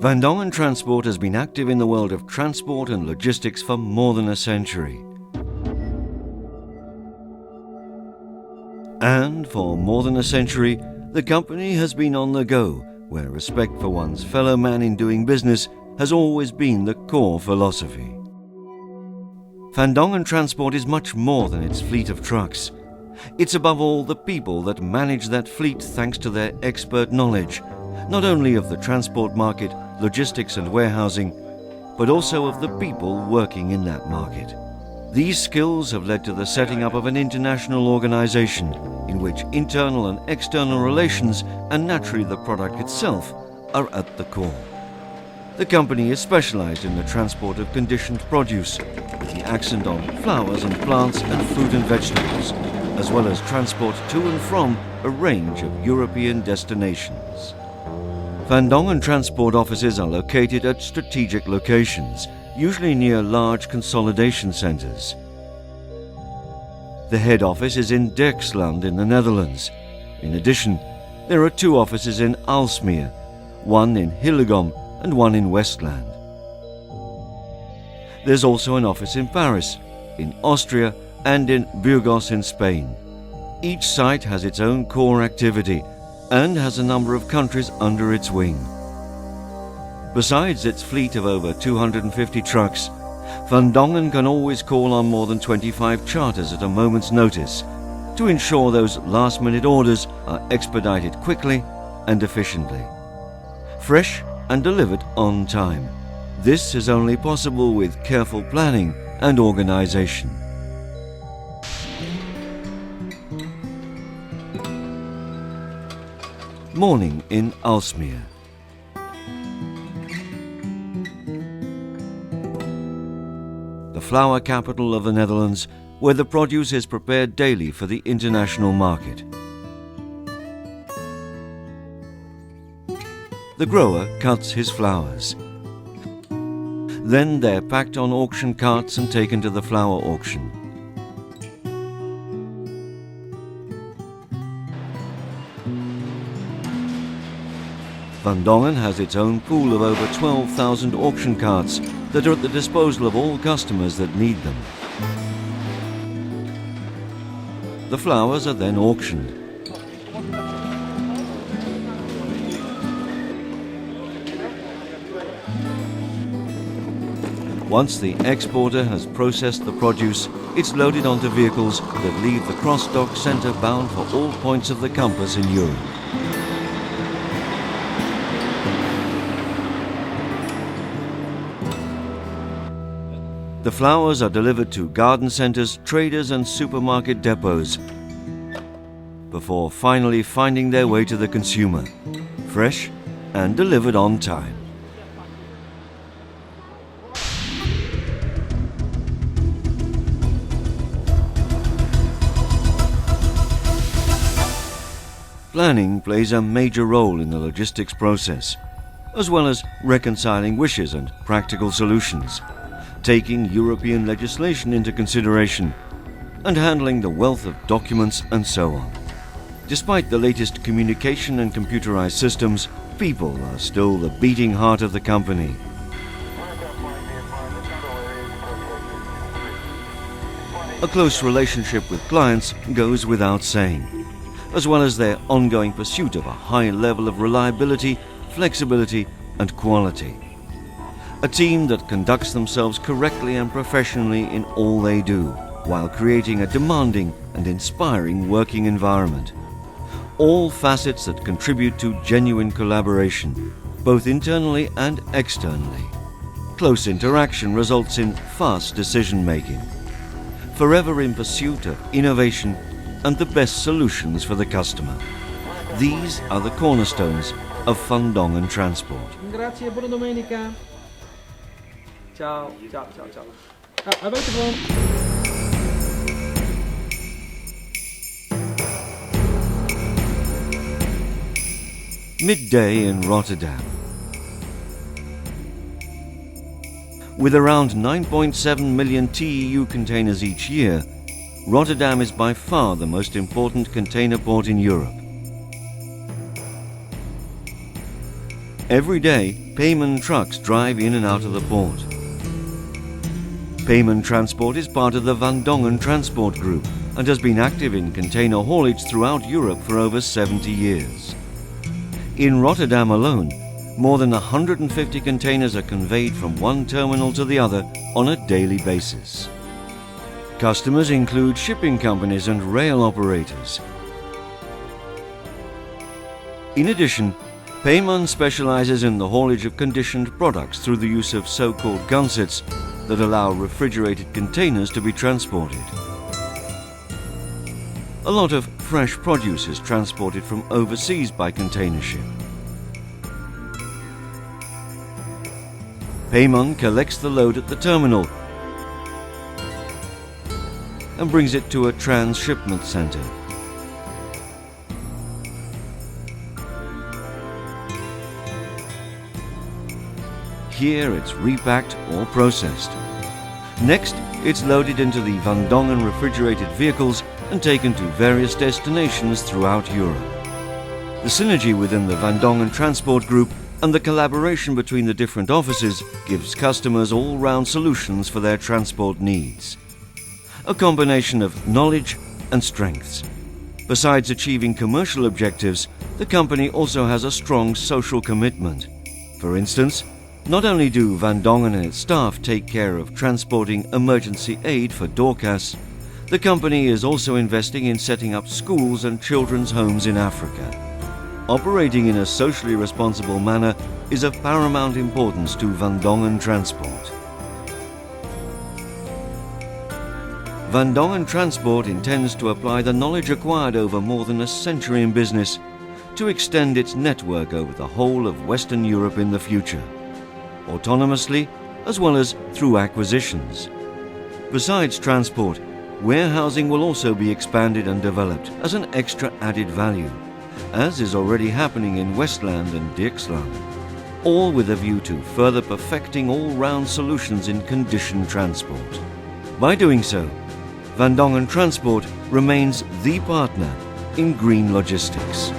Van Dongen Transport has been active in the world of transport and logistics for more than a century. And for more than a century, the company has been on the go, where respect for one's fellow man in doing business has always been the core philosophy. Van Dongen Transport is much more than its fleet of trucks. It's above all the people that manage that fleet thanks to their expert knowledge, not only of the transport market, logistics and warehousing, but also of the people working in that market. These skills have led to the setting up of an international organization in which internal and external relations, and naturally the product itself, are at the core. The company is specialized in the transport of conditioned produce, with the accent on flowers and plants and fruit and vegetables, as well as transport to and from a range of European destinations. Van Dongen Transport offices are located at strategic locations, usually near large consolidation centers. The head office is in Dirksland in the Netherlands. In addition, there are 2 offices in Aalsmeer, one in Hillegom and one in Westland. There's also an office in Paris, in Austria and in Burgos in Spain. Each site has its own core activity and has a number of countries under its wing. Besides its fleet of over 250 trucks, Van Dongen can always call on more than 25 charters at a moment's notice to ensure those last-minute orders are expedited quickly and efficiently, fresh and delivered on time. This is only possible with careful planning and organization. Morning in Aalsmeer. The flower capital of the Netherlands, where the produce is prepared daily for the international market. The grower cuts his flowers. Then they're packed on auction carts and taken to the flower auction. Van Dongen has its own pool of over 12,000 auction carts that are at the disposal of all customers that need them. The flowers are then auctioned. Once the exporter has processed the produce, it's loaded onto vehicles that leave the cross-dock centre bound for all points of the compass in Europe. The flowers are delivered to garden centres, traders and supermarket depots before finally finding their way to the consumer, fresh and delivered on time. Planning plays a major role in the logistics process, as well as reconciling wishes and practical solutions, taking European legislation into consideration, and handling the wealth of documents and so on. Despite the latest communication and computerized systems, people are still the beating heart of the company. A close relationship with clients goes without saying, as well as their ongoing pursuit of a high level of reliability, flexibility, and quality. A team that conducts themselves correctly and professionally in all they do, while creating a demanding and inspiring working environment. All facets that contribute to genuine collaboration, both internally and externally. Close interaction results in fast decision-making, forever in pursuit of innovation and the best solutions for the customer. These are the cornerstones of Van Dongen Transport. Grazie, buona domenica. Ciao, ciao, ciao, ciao. Avete buon... Midday in Rotterdam. With around 9.7 million TEU containers each year, Rotterdam is by far the most important container port in Europe. Every day, Payman trucks drive in and out of the port. Payman Transport is part of the Van Dongen Transport Group and has been active in container haulage throughout Europe for over 70 years. In Rotterdam alone, more than 150 containers are conveyed from one terminal to the other on a daily basis. Customers include shipping companies and rail operators. In addition, Payman specializes in the haulage of conditioned products through the use of so-called gunsets that allow refrigerated containers to be transported. A lot of fresh produce is transported from overseas by container ship. Payman collects the load at the terminal and brings it to a transshipment center. Here it's repacked or processed. Next, it's loaded into the Van Dongen refrigerated vehicles and taken to various destinations throughout Europe. The synergy within the Van Dongen Transport Group and the collaboration between the different offices gives customers all-round solutions for their transport needs. A combination of knowledge and strengths. Besides achieving commercial objectives, the company also has a strong social commitment. For instance, not only do Van Dongen and its staff take care of transporting emergency aid for Dorcas, the company is also investing in setting up schools and children's homes in Africa. Operating in a socially responsible manner is of paramount importance to Van Dongen Transport. Van Dongen Transport intends to apply the knowledge acquired over more than a century in business to extend its network over the whole of Western Europe in the future, autonomously as well as through acquisitions. Besides transport, warehousing will also be expanded and developed as an extra added value, as is already happening in Westland and Dirksland, all with a view to further perfecting all-round solutions in conditioned transport. By doing so, Van Dongen Transport remains the partner in green logistics.